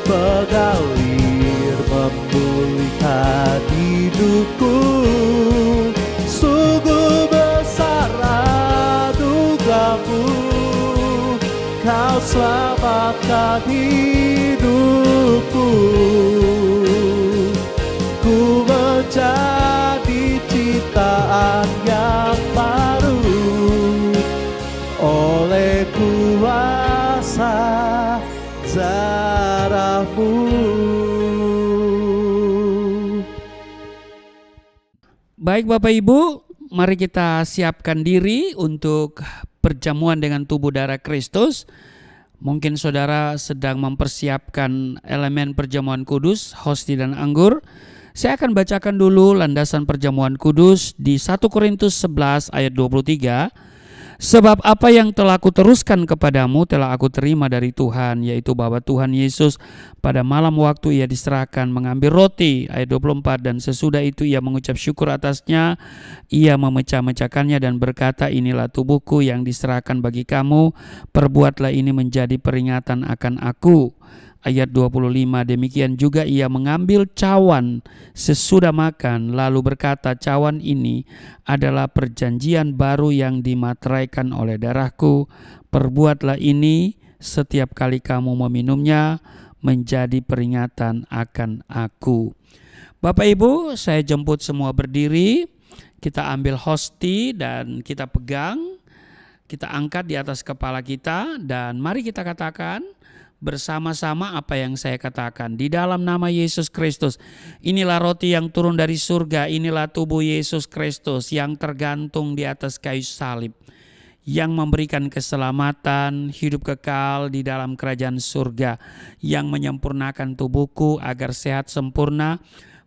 mengalir memulihkan hidupku. Sungguh besar anugerah-Mu, Kau selamatkan hidupku. Ku menjadi ciptaan yang baru oleh kuasa darah-Mu. Baik Bapak Ibu, mari kita siapkan diri untuk perjamuan dengan tubuh darah Kristus. Mungkin saudara sedang mempersiapkan elemen perjamuan kudus, hosti dan anggur. Saya akan bacakan dulu landasan perjamuan kudus di 1 Korintus 11 ayat 23. Sebab apa yang telah aku teruskan kepadamu telah aku terima dari Tuhan, yaitu bahwa Tuhan Yesus pada malam waktu ia diserahkan mengambil roti, ayat 24, dan sesudah itu ia mengucap syukur atasnya, ia memecah-mecahkannya dan berkata, inilah tubuhku yang diserahkan bagi kamu, perbuatlah ini menjadi peringatan akan aku. Ayat 25, demikian juga ia mengambil cawan sesudah makan, lalu berkata, cawan ini adalah perjanjian baru yang dimateraikan oleh darahku. Perbuatlah ini setiap kali kamu meminumnya menjadi peringatan akan aku. Bapak Ibu, saya jemput semua berdiri. Kita ambil hosti dan kita pegang. Kita angkat di atas kepala kita dan mari kita katakan bersama-sama apa yang saya katakan. Di dalam nama Yesus Kristus, inilah roti yang turun dari surga, inilah tubuh Yesus Kristus yang tergantung di atas kayu salib, yang memberikan keselamatan, hidup kekal di dalam kerajaan surga, yang menyempurnakan tubuhku agar sehat sempurna,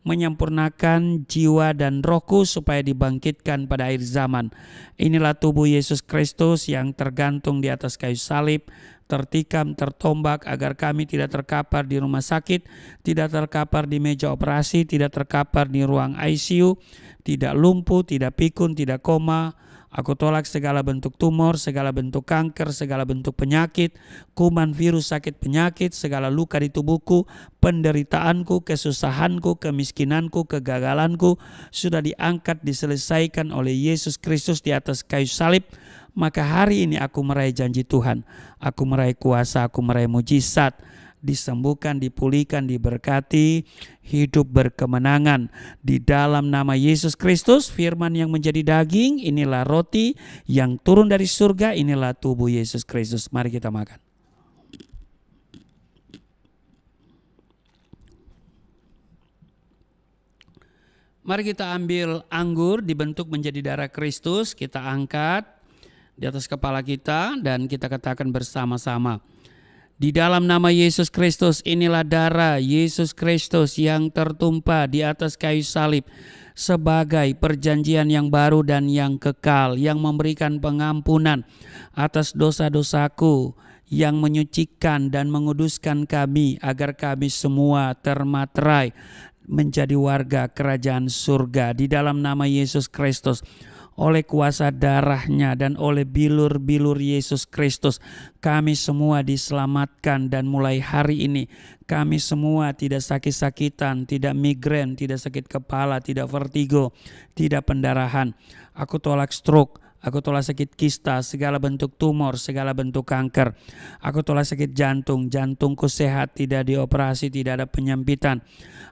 menyempurnakan jiwa dan rohku supaya dibangkitkan pada akhir zaman. Inilah tubuh Yesus Kristus yang tergantung di atas kayu salib, tertikam, tertombak agar kami tidak terkapar di rumah sakit, tidak terkapar di meja operasi, tidak terkapar di ruang ICU, tidak lumpuh, tidak pikun, tidak koma. Aku tolak segala bentuk tumor, segala bentuk kanker, segala bentuk penyakit, kuman, virus, sakit penyakit, segala luka di tubuhku, penderitaanku, kesusahanku, kemiskinanku, kegagalanku sudah diangkat, diselesaikan oleh Yesus Kristus di atas kayu salib. Maka hari ini aku meraih janji Tuhan, aku meraih kuasa, aku meraih mujizat, disembuhkan, dipulihkan, diberkati, hidup berkemenangan. Di dalam nama Yesus Kristus, firman yang menjadi daging, inilah roti yang turun dari surga, inilah tubuh Yesus Kristus. Mari kita makan. Mari kita ambil anggur dibentuk menjadi darah Kristus, kita angkat di atas kepala kita dan kita katakan bersama-sama. Di dalam nama Yesus Kristus, inilah darah Yesus Kristus yang tertumpah di atas kayu salib sebagai perjanjian yang baru dan yang kekal, yang memberikan pengampunan atas dosa-dosaku, yang menyucikan dan menguduskan kami agar kami semua termaterai menjadi warga kerajaan surga. Di dalam nama Yesus Kristus, oleh kuasa darahnya dan oleh bilur-bilur Yesus Kristus, kami semua diselamatkan dan mulai hari ini kami semua tidak sakit-sakitan, tidak migrain, tidak sakit kepala, tidak vertigo, tidak pendarahan. Aku tolak stroke, Aku tolak sakit kista, segala bentuk tumor, segala bentuk kanker. Aku tolak sakit jantung, jantungku sehat, tidak dioperasi, tidak ada penyempitan.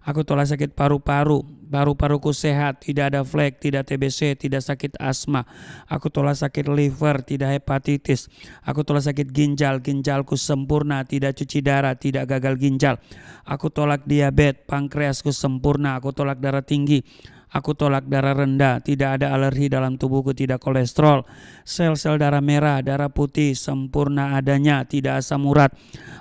Aku tolak sakit paru-paru, paru-paruku sehat, tidak ada flek, tidak TBC, tidak sakit asma. Aku tolak sakit liver, tidak hepatitis. Aku tolak sakit ginjal, ginjalku sempurna, tidak cuci darah, tidak gagal ginjal. Aku tolak diabetes, pankreasku sempurna. Aku tolak darah tinggi. Aku tolak darah rendah, tidak ada alergi dalam tubuhku, tidak kolesterol. Sel-sel darah merah, darah putih, sempurna adanya, tidak asam urat.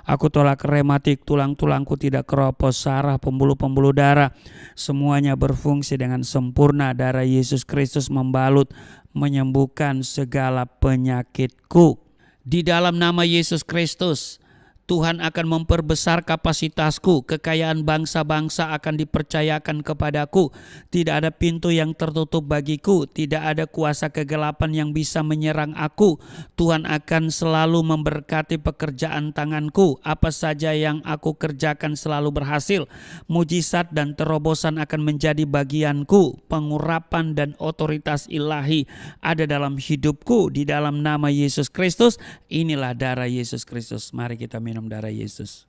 Aku tolak rematik, tulang-tulangku tidak keropos, saraf, pembuluh-pembuluh darah. Semuanya berfungsi dengan sempurna. Darah Yesus Kristus membalut, menyembuhkan segala penyakitku. Di dalam nama Yesus Kristus, Tuhan akan memperbesar kapasitasku, kekayaan bangsa-bangsa akan dipercayakan kepadaku. Tidak ada pintu yang tertutup bagiku, tidak ada kuasa kegelapan yang bisa menyerang aku. Tuhan akan selalu memberkati pekerjaan tanganku, apa saja yang aku kerjakan selalu berhasil. Mujizat dan terobosan akan menjadi bagianku. Pengurapan dan otoritas ilahi ada dalam hidupku. Di dalam nama Yesus Kristus, inilah darah Yesus Kristus. Mari kita minum darah Yesus.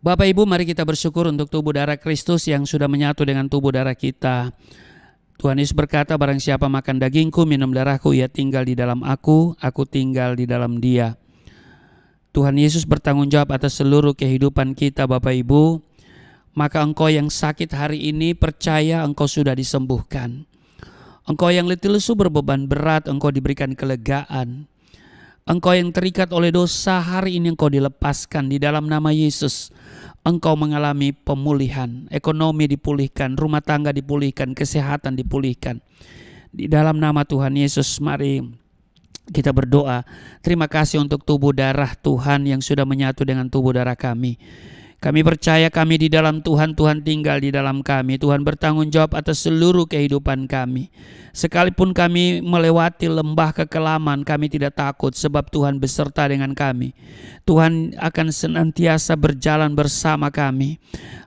Bapak Ibu, mari kita bersyukur untuk tubuh darah Kristus yang sudah menyatu dengan tubuh darah kita. Tuhan Yesus berkata, barang siapa makan dagingku, minum darahku, ia tinggal di dalam aku tinggal di dalam dia. Tuhan Yesus bertanggung jawab atas seluruh kehidupan kita, Bapak Ibu. Maka engkau yang sakit hari ini, percaya engkau sudah disembuhkan. Engkau yang letih lesu berbeban berat, engkau diberikan kelegaan. Engkau yang terikat oleh dosa, hari ini engkau dilepaskan di dalam nama Yesus. Engkau mengalami pemulihan, ekonomi dipulihkan, rumah tangga dipulihkan, kesehatan dipulihkan. Di dalam nama Tuhan Yesus, mari kita berdoa. Terima kasih untuk tubuh darah Tuhan yang sudah menyatu dengan tubuh darah kami. Kami percaya kami di dalam Tuhan, Tuhan tinggal di dalam kami. Tuhan bertanggung jawab atas seluruh kehidupan kami. Sekalipun kami melewati lembah kekelaman, kami tidak takut sebab Tuhan beserta dengan kami. Tuhan akan senantiasa berjalan bersama kami.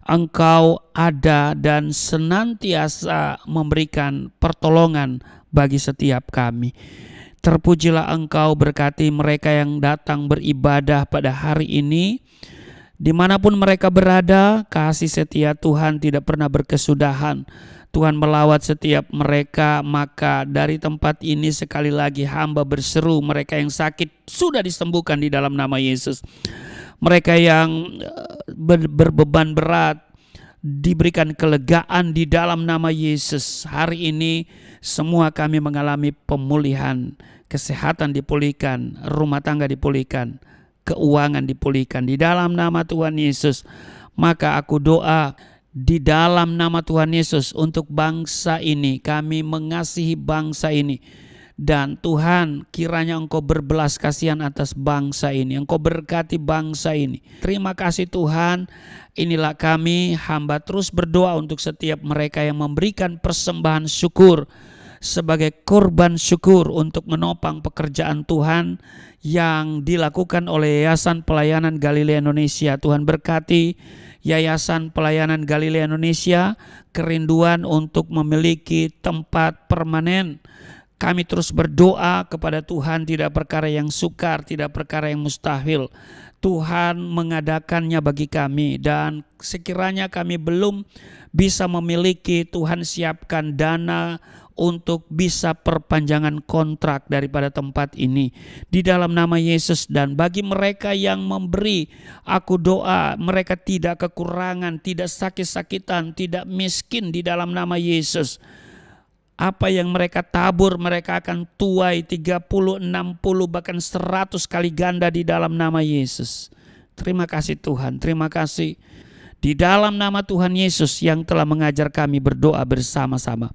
Engkau ada dan senantiasa memberikan pertolongan bagi setiap kami. Terpujilah Engkau, berkati mereka yang datang beribadah pada hari ini. Dimanapun mereka berada, kasih setia Tuhan tidak pernah berkesudahan. Tuhan melawat setiap mereka, maka dari tempat ini sekali lagi hamba berseru, mereka yang sakit sudah disembuhkan di dalam nama Yesus. Mereka yang berbeban berat diberikan kelegaan di dalam nama Yesus. Hari ini semua kami mengalami pemulihan, kesehatan dipulihkan, rumah tangga dipulihkan, keuangan dipulihkan di dalam nama Tuhan Yesus. Maka aku doa di dalam nama Tuhan Yesus untuk bangsa ini. Kami mengasihi bangsa ini. Dan Tuhan, kiranya Engkau berbelas kasihan atas bangsa ini. Engkau berkati bangsa ini. Terima kasih Tuhan. Inilah kami, hamba terus berdoa untuk setiap mereka yang memberikan persembahan syukur sebagai korban syukur untuk menopang pekerjaan Tuhan yang dilakukan oleh Yayasan Pelayanan Galilea Indonesia. Tuhan berkati Yayasan Pelayanan Galilea Indonesia, kerinduan untuk memiliki tempat permanen. Kami terus berdoa kepada Tuhan, tidak perkara yang sukar, tidak perkara yang mustahil. Tuhan mengadakannya bagi kami, dan sekiranya kami belum bisa memiliki, Tuhan siapkan dana untuk bisa perpanjangan kontrak daripada tempat ini di dalam nama Yesus. Dan bagi mereka yang memberi, aku doa mereka tidak kekurangan, tidak sakit-sakitan, tidak miskin di dalam nama Yesus. Apa yang mereka tabur mereka akan tuai 30, 60 bahkan 100 kali ganda di dalam nama Yesus. Terima kasih Tuhan, terima kasih. Di dalam nama Tuhan Yesus yang telah mengajar kami berdoa bersama-sama.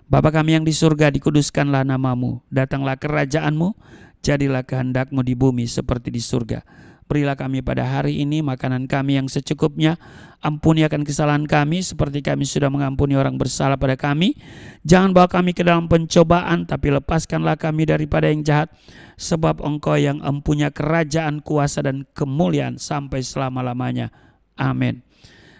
Bapa kami yang di surga, dikuduskanlah namamu, datanglah kerajaan-Mu, jadilah kehendak-Mu di bumi seperti di surga. Berilah kami pada hari ini makanan kami yang secukupnya. Ampuni akan kesalahan kami seperti kami sudah mengampuni orang bersalah pada kami. Jangan bawa kami ke dalam pencobaan, tapi lepaskanlah kami daripada yang jahat. Sebab Engkau yang empunya kerajaan, kuasa dan kemuliaan sampai selama-lamanya. Amin.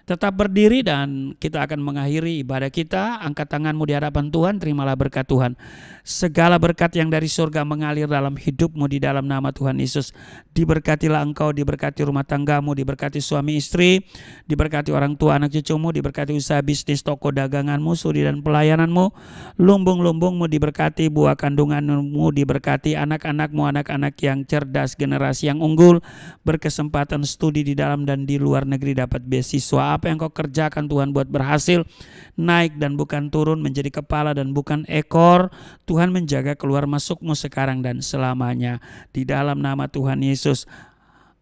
Tetap berdiri dan kita akan mengakhiri ibadah kita. Angkat tanganmu di hadapan Tuhan, terimalah berkat Tuhan. Segala berkat yang dari surga mengalir dalam hidupmu di dalam nama Tuhan Yesus. Diberkatilah engkau, diberkati rumah tanggamu, diberkati suami istri, diberkati orang tua anak cucumu, diberkati usaha bisnis, toko daganganmu, studi dan pelayananmu. Lumbung-lumbungmu diberkati, buah kandunganmu diberkati, anak-anakmu, anak-anak yang cerdas, generasi yang unggul, berkesempatan studi di dalam dan di luar negeri, dapat beasiswa. Apa yang kau kerjakan Tuhan buat berhasil, naik dan bukan turun, menjadi kepala dan bukan ekor. Tuhan menjaga keluar masukmu sekarang dan selamanya. Di dalam nama Tuhan Yesus,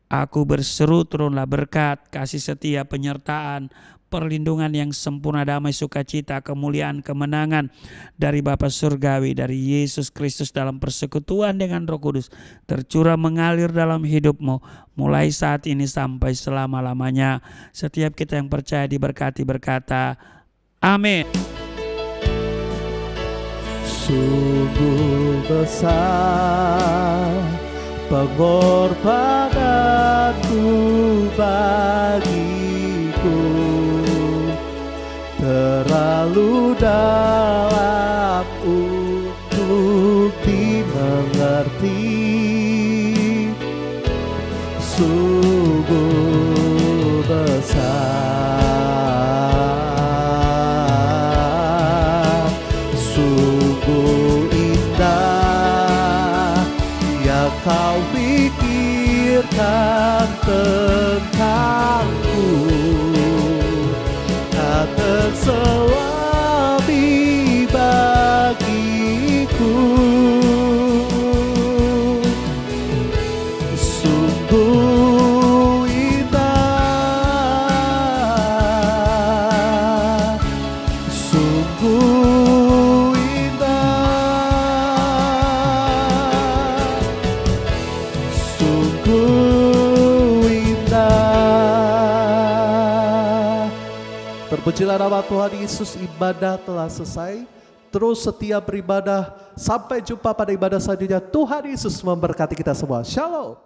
aku berseru turunlah berkat, kasih setia, penyertaan, perlindungan yang sempurna, damai, sukacita, kemuliaan, kemenangan dari Bapa Surgawi, dari Yesus Kristus dalam persekutuan dengan Roh Kudus, tercurah mengalir dalam hidupmu mulai saat ini sampai selama-lamanya. Setiap kita yang percaya diberkati berkata, amin. Sungguh besar pengorbananmu bagiku, terlalu dalam untuk dimengerti. Sungguh besar, sungguh indah yang kau pikirkan tentangku, tak terselami bagiku. Sungguh indah, sungguh indah, sungguh indah. Terpujilah nama Tuhan Yesus. Ibadah telah selesai. Terus setia beribadah. Sampai jumpa pada ibadah selanjutnya. Tuhan Yesus memberkati kita semua. Shalom.